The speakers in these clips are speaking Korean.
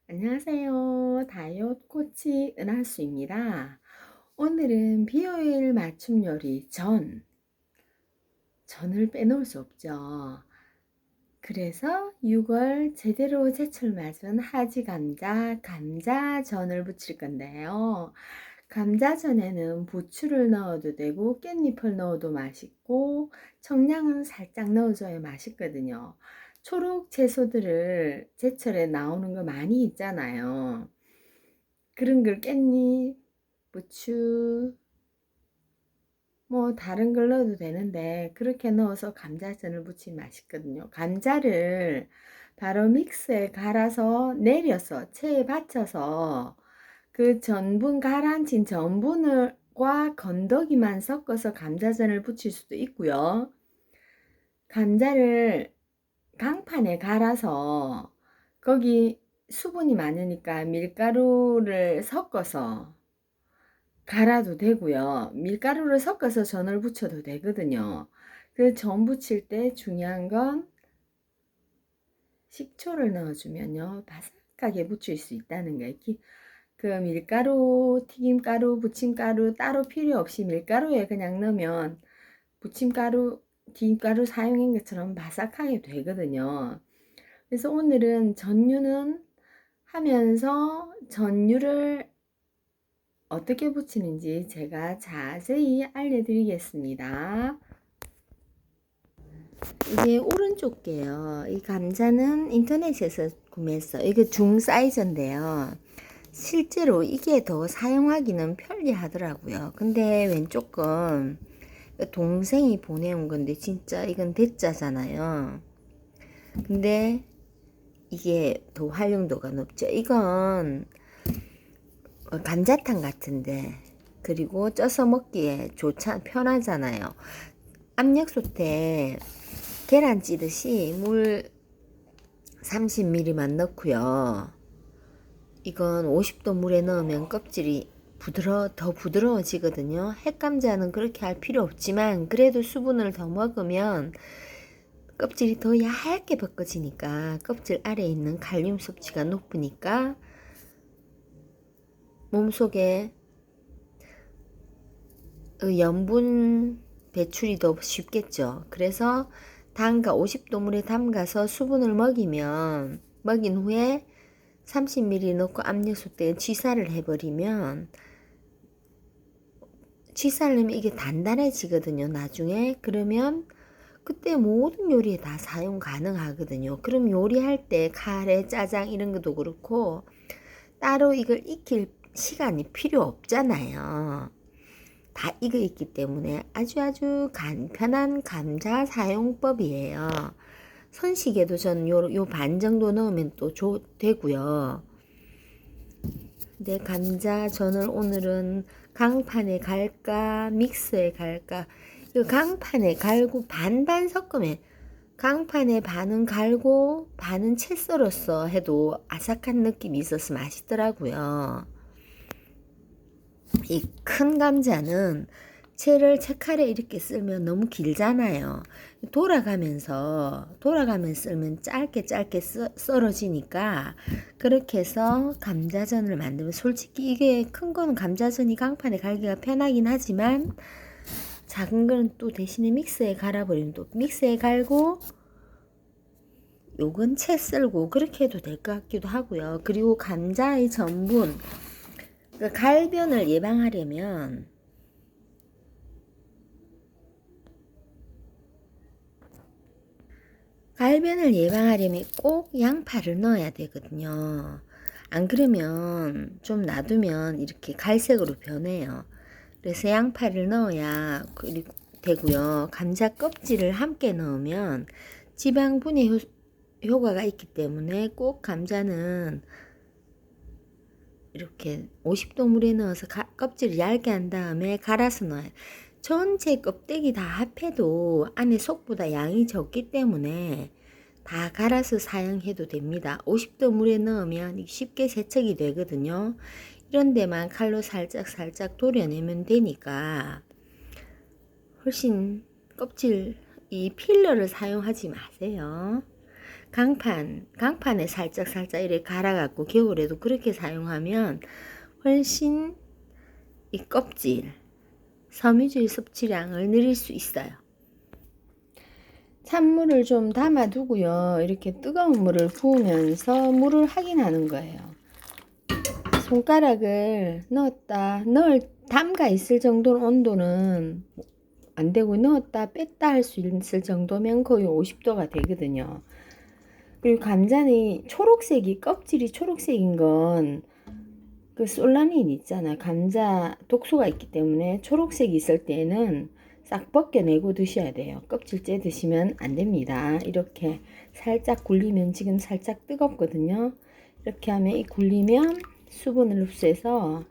안녕하세요. 다이어트 코치 은하수입니다. 오늘은 비효율 맞춤 요리 전을 빼놓을 수 없죠. 그래서 6월 제대로 제철 맞은 하지 감자전을 부칠 건데요. 감자전에는 부추를 넣어도 되고 깻잎을 넣어도 맛있고 청량은 살짝 넣어줘야 맛있거든요. 초록 채소들을 제철에 나오는 거 많이 있잖아요. 그런 걸 깻잎, 부추, 뭐 다른 걸 넣어도 되는데 그렇게 넣어서 감자전을 부치면 맛있거든요. 감자를 바로 믹스에 갈아서 내려서 체에 받쳐서 그 전분 가라앉힌 전분과 건더기만 섞어서 감자전을 부칠 수도 있고요. 감자를 강판에 갈아서 거기 수분이 많으니까 밀가루를 섞어서 갈아도 되고요. 밀가루를 섞어서 전을 부쳐도 되거든요. 그 전 부칠 때 중요한 건 식초를 넣어주면요. 바삭하게 부칠 수 있다는 거예요. 그 밀가루, 튀김가루, 부침가루 따로 필요 없이 밀가루에 그냥 넣으면 부침가루, 튀김가루 사용한 것처럼 바삭하게 되거든요. 그래서 오늘은 전류는 하면서 전류를 어떻게 부치는지 제가 자세히 알려드리겠습니다. 이게 오른쪽 게요. 이 감자는 인터넷에서 구매했어요. 이게 중 사이즈인데요. 실제로 이게 더 사용하기는 편리하더라고요. 근데 왼쪽 건 동생이 보내온 건데 진짜 이건 대짜잖아요. 근데 이게 더 활용도가 높죠. 이건 감자탕 같은데 그리고 쪄서 먹기에 편하잖아요. 압력솥에 계란 찌듯이 물 30ml만 넣고요. 이건 50도 물에 넣으면 껍질이 더 부드러워지거든요. 핵감자는 그렇게 할 필요 없지만 그래도 수분을 더 먹으면 껍질이 더 얇게 벗겨지니까 껍질 아래에 있는 칼륨 섭취가 높으니까 몸속에 염분 배출이 더 쉽겠죠. 그래서 50도 물에 담가서 수분을 먹인 후에 30ml 넣고 압력솥에 취사를 해버리면 취사를 하면 이게 단단해지거든요. 나중에 그러면 그때 모든 요리에 다 사용 가능하거든요. 그럼 요리할 때 카레, 짜장 이런 것도 그렇고 따로 이걸 익힐 시간이 필요 없잖아요. 다 익어 있기 때문에 아주 간편한 감자 사용법이에요. 선식에도 전 요 반 정도 넣으면 또 되고요. 근데 감자전을 오늘은 강판에 갈까 믹스에 갈까, 이 강판에 갈고 반반 섞으면 강판에 반은 갈고 반은 채 썰었어 해도 아삭한 느낌이 있어서 맛있더라고요. 이 큰 감자는 채칼에 이렇게 쓸면 너무 길잖아요. 돌아가면서 썰면 짧게 썰어지니까 그렇게 해서 감자전을 만들면 솔직히 이게 큰 거는 감자전이 강판에 갈기가 편하긴 하지만 작은 거는 또 대신에 믹스에 갈아버리면 또 믹스에 갈고 요건 채 썰고 그렇게 해도 될 것 같기도 하고요. 그리고 감자의 전분, 그러니까 갈변을 예방하려면 꼭 양파를 넣어야 되거든요. 안 그러면 좀 놔두면 이렇게 갈색으로 변해요. 그래서 양파를 넣어야 되고요. 감자 껍질을 함께 넣으면 지방분해 효과가 있기 때문에 꼭 감자는 이렇게 50도 물에 넣어서 껍질을 얇게 한 다음에 갈아서 넣어요. 전체 껍데기 다 합해도 안에 속보다 양이 적기 때문에 다 갈아서 사용해도 됩니다. 50도 물에 넣으면 쉽게 세척이 되거든요. 이런 데만 칼로 살짝 도려내면 되니까 훨씬 껍질 이 필러를 사용하지 마세요. 강판에 살짝 이렇게 갈아갖고 겨울에도 그렇게 사용하면 훨씬 이 껍질, 섬유질 섭취량을 늘릴 수 있어요. 찬물을 좀 담아두고요. 이렇게 뜨거운 물을 부으면서 물을 확인하는 거예요. 손가락을 담가 있을 정도는 온도는 안 되고 넣었다 뺐다 할 수 있을 정도면 거의 50도가 되거든요. 그리고 감자는 초록색이, 껍질이 초록색인 건 그 솔라닌 있잖아. 감자 독소가 있기 때문에 초록색이 있을 때는 싹 벗겨내고 드셔야 돼요. 껍질째 드시면 안 됩니다. 이렇게 살짝 굴리면, 지금 살짝 뜨겁거든요. 이렇게 하면, 이 굴리면 수분을 흡수해서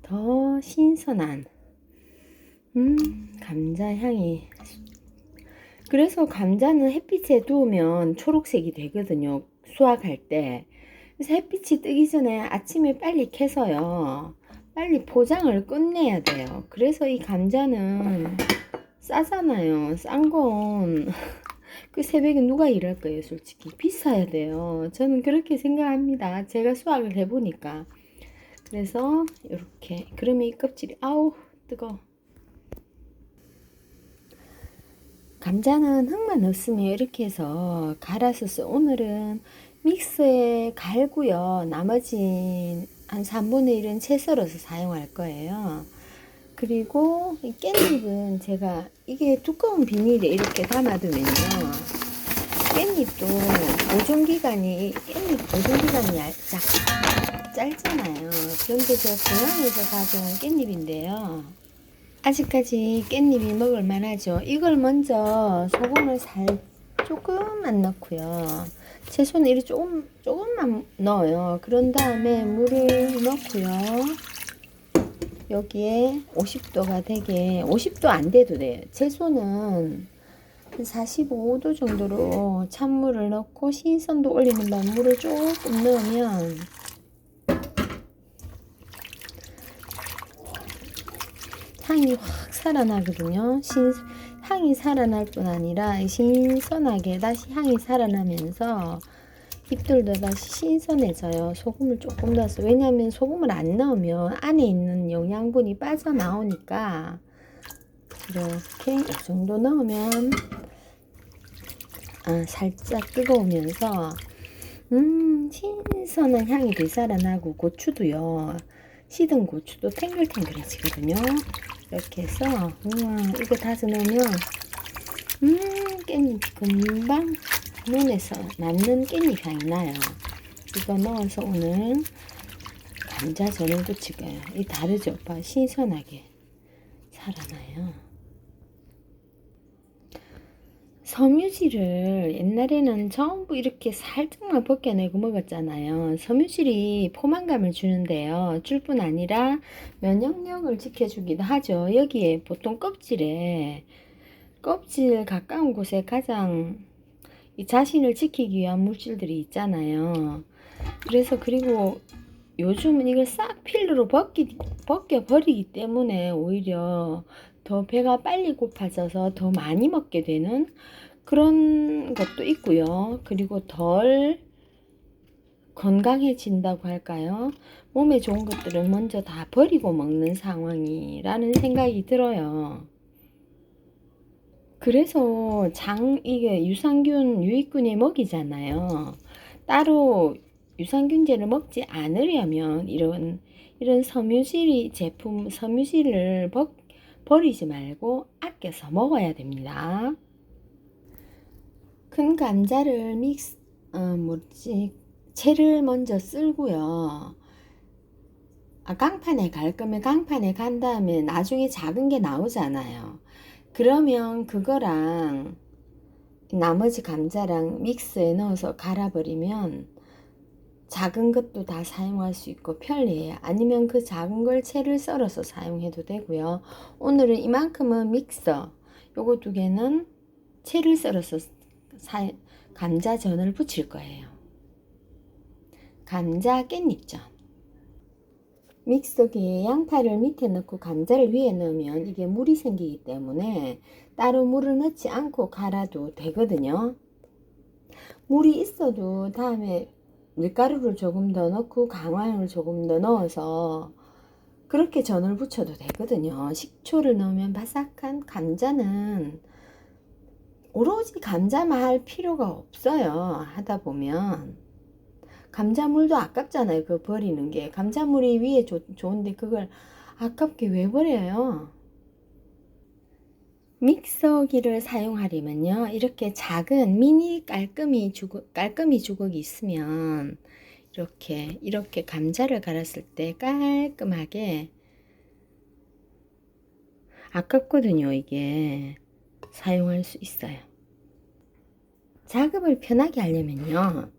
더 신선한 감자 향이. 그래서 감자는 햇빛에 두으면 초록색이 되거든요. 수확할 때. 그래서 햇빛이 뜨기 전에 아침에 빨리 캐서요. 빨리 포장을 끝내야 돼요. 그래서 이 감자는 싸잖아요. 싼 건 그 새벽에 누가 일할 거예요, 솔직히. 비싸야 돼요. 저는 그렇게 생각합니다. 제가 수확을 해보니까. 그래서 이렇게. 그러면 이 껍질이, 아우 뜨거워. 감자는 흙만 없으면 이렇게 해서 갈아서 오늘은 믹서에 갈고요. 나머지 한 3분의 1은 채 썰어서 사용할 거예요. 그리고 이 깻잎은 제가 이게 두꺼운 비닐에 이렇게 담아두면요. 깻잎 보존기간이 짧잖아요. 그런데 저 공항에서 가져온 깻잎인데요. 아직까지 깻잎이 먹을 만하죠. 이걸 먼저 소금을 조금만 넣고요. 채소는 이렇게 조금만 넣어요. 그런 다음에 물을 넣고요. 여기에 50도가 되게, 50도 안 돼도 돼요. 채소는 45도 정도로 찬물을 넣고 신선도 올리는 방 물을 조금 넣으면 향이 확 살아나거든요. 향이 살아날 뿐 아니라 신선하게 다시 향이 살아나면서 잎들도 다시 신선해져요. 소금을 조금 넣어서. 왜냐하면 소금을 안 넣으면 안에 있는 영양분이 빠져나오니까. 이렇게 이 정도 넣으면 살짝 뜨거우면서 신선한 향이 되살아나고, 고추도요. 시든 고추도 탱글탱글해지거든요. 이렇게 해서 우와, 이거 다져 넣으면 깻잎 금방 논에서 낳는 깻잎 향이 나요. 이거 넣어서 오늘 감자전을 부치고요. 이 다르죠? 오빠? 신선하게 살아나요. 섬유질을 옛날에는 전부 이렇게 살짝만 벗겨내고 먹었잖아요. 섬유질이 포만감을 주는데요. 줄 뿐 아니라 면역력을 지켜주기도 하죠. 여기에 보통 껍질 가까운 곳에 가장 이 자신을 지키기 위한 물질들이 있잖아요. 그래서, 그리고 요즘은 이걸 싹 필러로 벗겨 버리기 때문에 오히려 더 배가 빨리 고파져서 더 많이 먹게 되는 그런 것도 있고요. 그리고 덜 건강해진다고 할까요? 몸에 좋은 것들을 먼저 다 버리고 먹는 상황이라는 생각이 들어요. 그래서 이게 유산균, 유익균의 먹이잖아요. 따로 유산균제를 먹지 않으려면 이런 섬유질을 버리지 말고 아껴서 먹어야 됩니다. 큰 감자를 채를 먼저 썰고요. 강판에 갈 거면 강판에 간 다음에 나중에 작은 게 나오잖아요. 그러면 그거랑 나머지 감자랑 믹스에 넣어서 갈아버리면 작은 것도 다 사용할 수 있고 편리해요. 아니면 그 작은 걸 채를 썰어서 사용해도 되고요. 오늘은 이만큼은 믹서, 요거 2개는 채를 썰어서 감자전을 부칠 거예요. 감자 깻잎전. 믹서기에 양파를 밑에 넣고 감자를 위에 넣으면 이게 물이 생기기 때문에 따로 물을 넣지 않고 갈아도 되거든요. 물이 있어도 다음에 밀가루를 조금 더 넣고 강황을 조금 더 넣어서 그렇게 전을 부쳐도 되거든요. 식초를 넣으면 바삭한 감자는 오로지 감자만 할 필요가 없어요. 하다 보면 감자물도 아깝잖아요. 그거 버리는 게. 감자물이 위에 좋은데 그걸 아깝게 왜 버려요? 믹서기를 사용하려면요, 이렇게 작은 미니 깔끔이 주걱이 있으면 이렇게 감자를 갈았을 때 깔끔하게, 아깝거든요. 이게 사용할 수 있어요. 작업을 편하게 하려면요,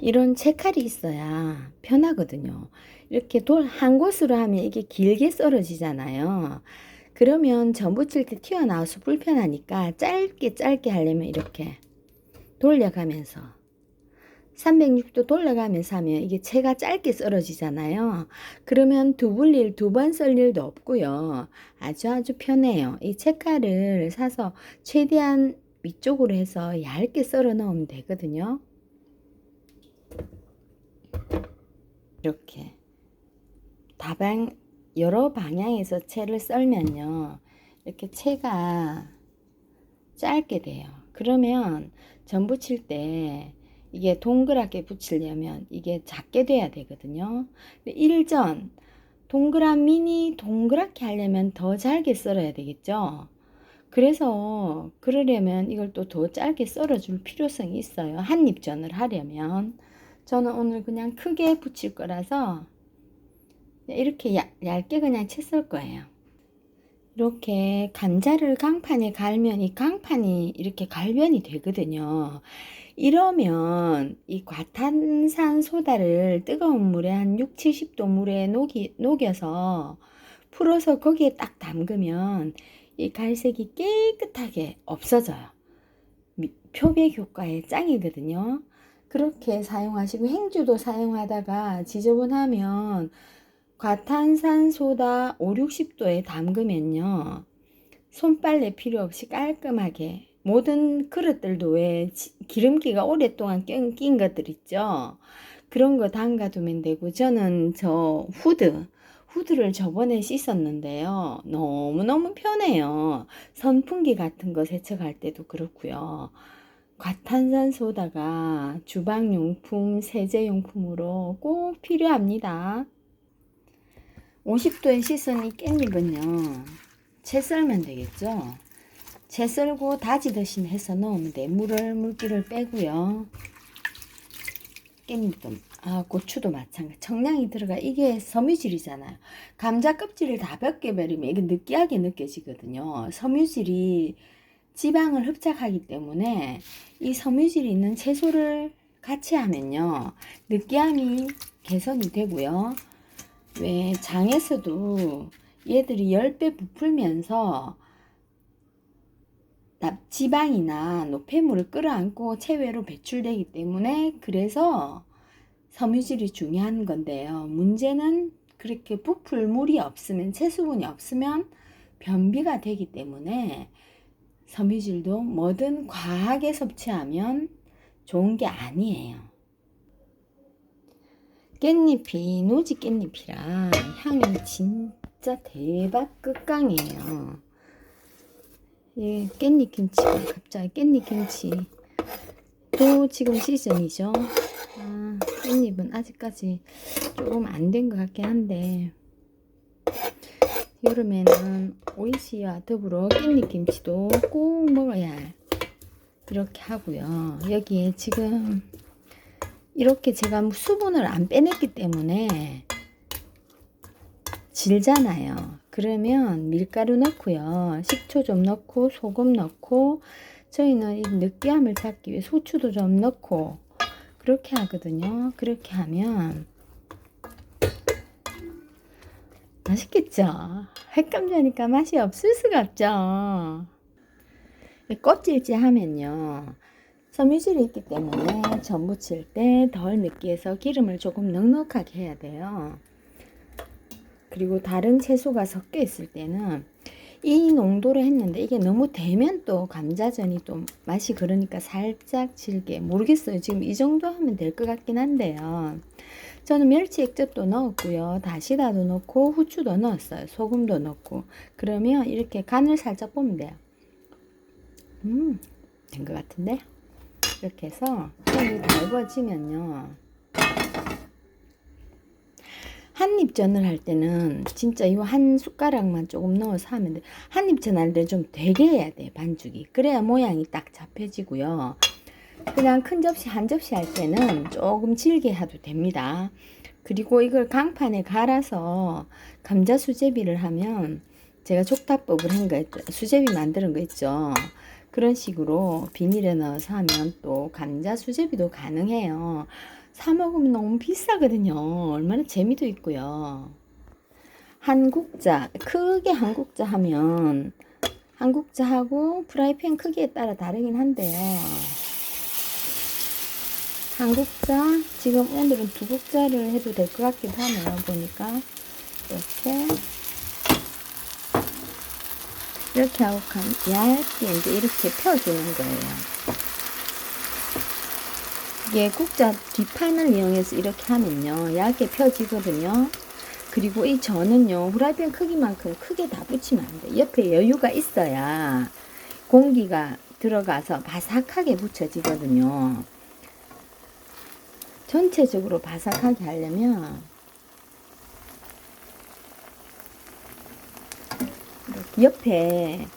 이런 채칼이 있어야 편하거든요. 이렇게 돌 한 곳으로 하면 이게 길게 썰어지잖아요. 그러면 전 부칠 때 튀어나와서 불편하니까 짧게 하려면 이렇게 돌려가면서 360도 돌려가면서 하면 이게 채가 짧게 썰어지잖아요. 그러면 두 번 썰 일도 없고요. 아주 편해요. 이 채칼을 사서 최대한 위쪽으로 해서 얇게 썰어 넣으면 되거든요. 이렇게 여러 방향에서 채를 썰면요, 이렇게 채가 짧게 돼요. 그러면 전 부칠 때 이게 동그랗게 붙이려면 이게 작게 돼야 되거든요. 일전 동그란 미니 동그랗게 하려면 더 잘게 썰어야 되겠죠. 그래서 그러려면 이걸 또 더 짧게 썰어 줄 필요성이 있어요. 한입전을 하려면. 저는 오늘 그냥 크게 붙일 거라서 이렇게 얇게 그냥 채 썰 거예요. 이렇게 감자를 강판에 갈면 이 강판이 이렇게 갈변이 되거든요. 이러면 이 과탄산소다를 뜨거운 물에 한 6, 70도 물에 녹여서 풀어서 거기에 딱 담그면 이 갈색이 깨끗하게 없어져요. 표백 효과에 짱이거든요. 그렇게 사용하시고, 행주도 사용하다가 지저분하면 과탄산소다 5, 60도에 담그면요, 손빨래 필요 없이 깔끔하게, 모든 그릇들도 왜 기름기가 오랫동안 낀 것들 있죠, 그런 거 담가두면 되고, 저는 후드를 저번에 씻었는데요, 너무너무 편해요. 선풍기 같은 거 세척할 때도 그렇고요. 과탄산소다가 주방용품, 세제용품으로 꼭 필요합니다. 50도에 씻은 이 깻잎은요, 채 썰면 되겠죠. 채 썰고 다지듯이 해서 넣으면 돼. 물기를 빼고요. 깻잎도, 고추도 마찬가지. 청량이 들어가. 이게 섬유질이잖아요. 감자 껍질을 다 벗겨버리면 이게 느끼하게 느껴지거든요. 섬유질이 지방을 흡착하기 때문에 이 섬유질이 있는 채소를 같이 하면요, 느끼함이 개선이 되고요. 왜 장에서도 얘들이 10배 부풀면서 지방이나 노폐물을 끌어안고 체외로 배출되기 때문에, 그래서 섬유질이 중요한 건데요. 문제는 그렇게 부풀 물이 없으면, 채수분이 없으면 변비가 되기 때문에 섬유질도 뭐든 과하게 섭취하면 좋은 게 아니에요. 깻잎이 노지 깻잎이라 향이 진짜 대박 끝강이에요. 예, 깻잎 김치가 갑자기 깻잎 김치 또 지금 시즌이죠. 깻잎은 아직까지 조금 안 된 것 같긴 한데, 여름에는 오이시와 더불어 깻잎 김치도 꼭 먹어야 할, 그렇게 하고요. 여기에 지금 이렇게 제가 수분을 안 빼냈기 때문에 질잖아요. 그러면 밀가루 넣고요, 식초 좀 넣고 소금 넣고, 저희는 이 느끼함을 잡기 위해 소추도 좀 넣고 그렇게 하거든요. 그렇게 하면 맛있겠죠. 햇감자니까 맛이 없을 수가 없죠. 껍질째 하면요, 섬유질이 있기 때문에 전 부칠 때 덜 느끼해서 기름을 조금 넉넉하게 해야 돼요. 그리고 다른 채소가 섞여 있을 때는 이 농도로 했는데 이게 너무 되면 또 감자전이 또 맛이 그러니까 살짝 질게 모르겠어요. 지금 이 정도 하면 될 것 같긴 한데요. 저는 멸치 액젓도 넣었고요. 다시다도 넣고 후추도 넣었어요. 소금도 넣고. 그러면 이렇게 간을 살짝 보면 돼요. 된 것 같은데? 이렇게 해서 손이 달궈지면요. 한입전을 할 때는 진짜 이 한 숟가락만 조금 넣어서 하면 돼. 한입전 할 때 좀 되게 해야 돼, 반죽이. 그래야 모양이 딱 잡혀지고요. 그냥 큰 접시 한 접시 할 때는 조금 질게 해도 됩니다. 그리고 이걸 강판에 갈아서 감자 수제비를 하면 제가 족탑법을 한 거 있죠. 수제비 만드는 거 있죠. 그런 식으로 비닐에 넣어서 하면 또 감자 수제비도 가능해요. 사 먹으면 너무 비싸거든요. 얼마나 재미도 있고요. 한국자, 크게 한국자 하면 한국자하고 프라이팬 크기에 따라 다르긴 한데요. 한국자, 지금 오늘은 두 국자를 해도 될 것 같기도 하네요. 보니까 이렇게 하고 얇게 이제 이렇게 펴주는 거예요. 이게 국자 뒷판을 이용해서 이렇게 하면요 얇게 펴지거든요. 그리고 이 전은요 후라이팬 크기만큼 크게 다 붙이면 안 돼. 옆에 여유가 있어야 공기가 들어가서 바삭하게 붙여지거든요. 전체적으로 바삭하게 하려면 이렇게 옆에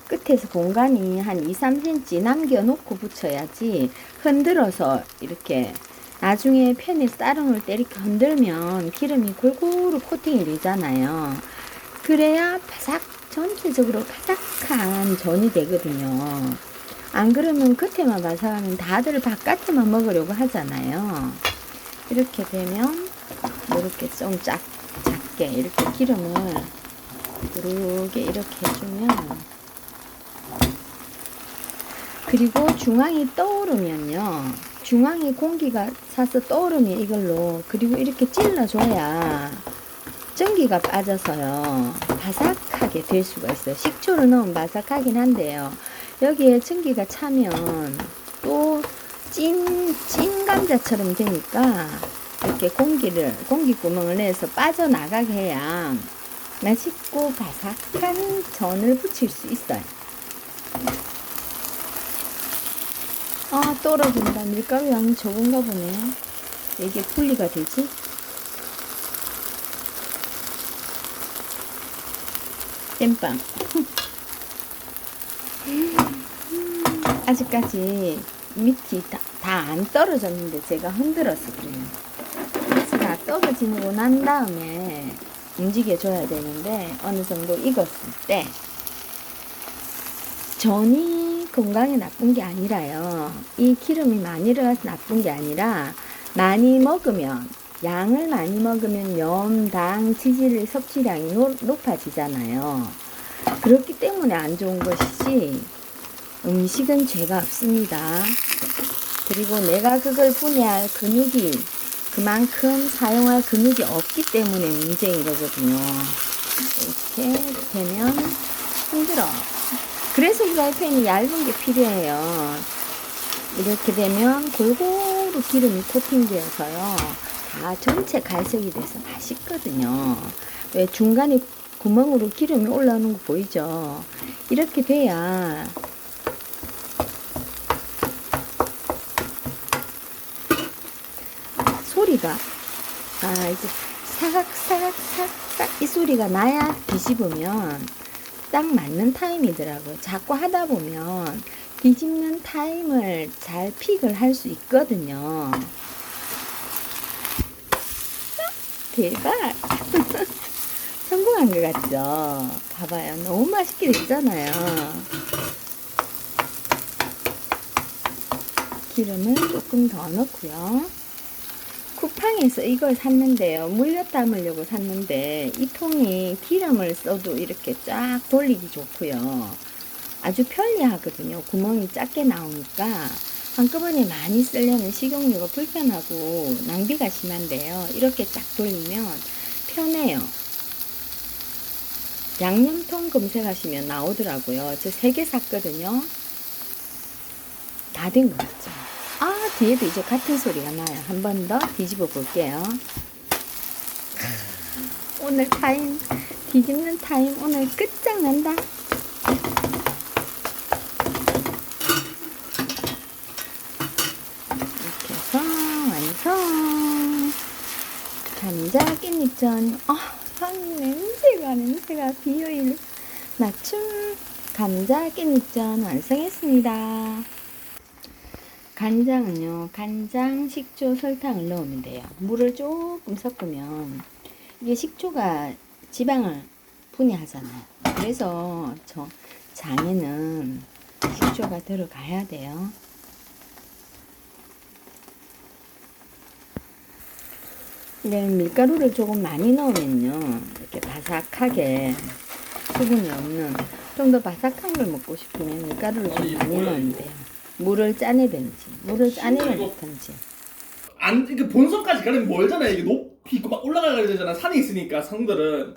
끝에서 공간이 한 2-3cm 남겨놓고 붙여야지 흔들어서 이렇게 나중에 팬에 쌀을 때 이렇게 흔들면 기름이 골고루 코팅이 되잖아요. 그래야 바삭 전체적으로 바삭한 전이 되거든요. 안 그러면 끝에만 바삭하면 다들 바깥에만 먹으려고 하잖아요. 이렇게 되면 이렇게 좀 작게 이렇게 기름을 부르게 이렇게 해주면 그리고 중앙이 떠오르면요 중앙에 공기가 차서 떠오르면 이걸로 그리고 이렇게 찔러줘야 전기가 빠져서요 바삭하게 될 수가 있어요. 식초를 넣으면 바삭하긴 한데요 여기에 전기가 차면 또 찐 감자처럼 되니까 이렇게 공기구멍을 내서 빠져나가게 해야 맛있고 바삭한 전을 부칠 수 있어요. 아 떨어진다. 밀가루 양이 적은가 보네. 이게 분리가 되지? 땜빵. 아직까지 밑이 다 안 떨어졌는데 제가 흔들어서 그래요. 밑이 다 떨어지고 난 다음에 움직여줘야 되는데 어느 정도 익었을 때 전이 건강에 나쁜 게 아니라요. 이 기름이 많이 들어가서 나쁜 게 아니라 많이 먹으면 양을 많이 먹으면 염, 당, 지질 섭취량이 높아지잖아요. 그렇기 때문에 안 좋은 것이지 음식은 죄가 없습니다. 그리고 내가 그걸 분해할 근육이 그만큼 사용할 근육이 없기 때문에 문제인 거거든요. 이렇게 되면 힘들어. 그래서 프라이팬이 얇은 게 필요해요. 이렇게 되면 골고루 기름이 코팅되어서요. 다 전체 갈색이 돼서 맛있거든요. 왜 중간에 구멍으로 기름이 올라오는 거 보이죠? 이렇게 돼야 소리가 이제 사각사각 이 소리가 나야 뒤집으면 딱 맞는 타임이더라고요. 자꾸 하다 보면 뒤집는 타임을 잘 픽을 할 수 있거든요. 대박! 성공한 것 같죠? 봐봐요. 너무 맛있게 됐잖아요. 기름을 조금 더 넣고요. 쿠팡에서 이걸 샀는데요. 물엿 담으려고 샀는데 이 통이 기름을 써도 이렇게 쫙 돌리기 좋고요. 아주 편리하거든요. 구멍이 작게 나오니까 한꺼번에 많이 쓰려면 식용유가 불편하고 낭비가 심한데요. 이렇게 쫙 돌리면 편해요. 양념통 검색하시면 나오더라고요. 저 3개 샀거든요. 다 된 것 같죠? 아, 뒤에도 이제 같은 소리가 나요. 한 번 더 뒤집어 볼게요. 오늘 타임, 뒤집는 타임 오늘 끝장난다. 이렇게 해서 완성. 감자 깻잎전. 냄새가 비효율 맞춤 감자 깻잎전 완성했습니다. 간장은요, 간장, 식초, 설탕을 넣으면 돼요. 물을 조금 섞으면 이게 식초가 지방을 분해하잖아요. 그래서 저 장에는 식초가 들어가야 돼요. 이제 밀가루를 조금 많이 넣으면요, 이렇게 바삭하게 수분이 없는 좀 더 바삭한 걸 먹고 싶으면 밀가루를 좀 많이 넣으면 돼요. 물을 짜내든지 물을 짜내면 좋든지. 이게 본선까지 가려면 멀잖아요. 이게 높이 있고 막 올라가야 되잖아. 산이 있으니까 성들은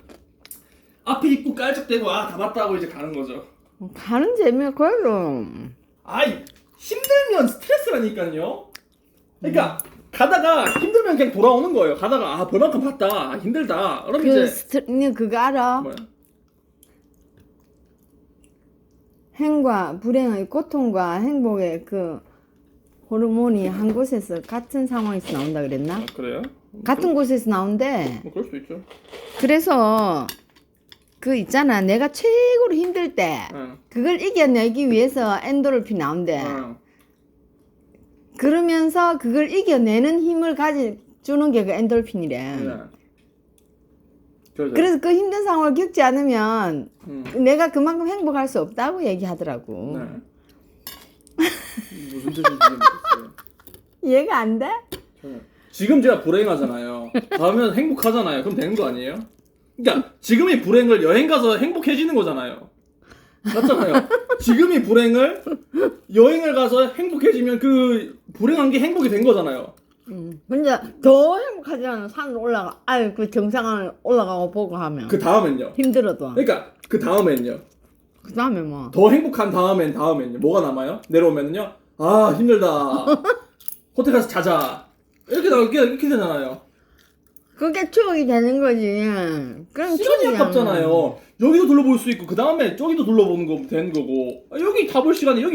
앞에 입구 깔짝대고 다 맞다 하고 이제 가는 거죠. 가는 재미가 그래도. 아이 힘들면 스트레스라니까요. 그러니까 가다가 힘들면 그냥 돌아오는 거예요. 가다가 벌만큼 봤다 힘들다. 그럼 이제 그거 알아? 뭐야? 행과 불행의 고통과 행복의 그 호르몬이 한 곳에서 같은 상황에서 나온다 그랬나? 그래요? 같은 곳에서 나온대. 그럴 수도 있죠. 그래서 그 있잖아, 내가 최고로 힘들 때 그걸 이겨내기 위해서 엔도르핀 나온대. 그러면서 그걸 이겨내는 힘을 주는 게 그 엔도르핀이래. 그래서 그 힘든 상황을 겪지 않으면 내가 그만큼 행복할 수 없다고 얘기하더라고. 무슨 뜻인지 모르겠어요. 이해가 안 돼? 지금 제가 불행하잖아요. 다음엔 행복하잖아요. 그럼 되는 거 아니에요? 그러니까 지금의 불행을 여행 가서 행복해지는 거잖아요. 맞잖아요. 지금의 불행을 여행을 가서 행복해지면 그 불행한 게 행복이 된 거잖아요. 근데 더 행복하잖아. 산을 올라가, 그 정상을 올라가고 보고 하면. 그 다음엔요. 힘들어도. 그러니까 그 다음엔요. 그 다음에 뭐? 더 행복한 다음엔요. 뭐가 남아요? 내려오면은요. 아 힘들다. 호텔 가서 자자. 이렇게 되잖아요. 그게 추억이 되는 거지. 그럼 시간이 아깝잖아요. 여기도 둘러볼 수 있고 그 다음에 저기도 둘러보는 거 되는 거고. 여기 가볼 시간에 여기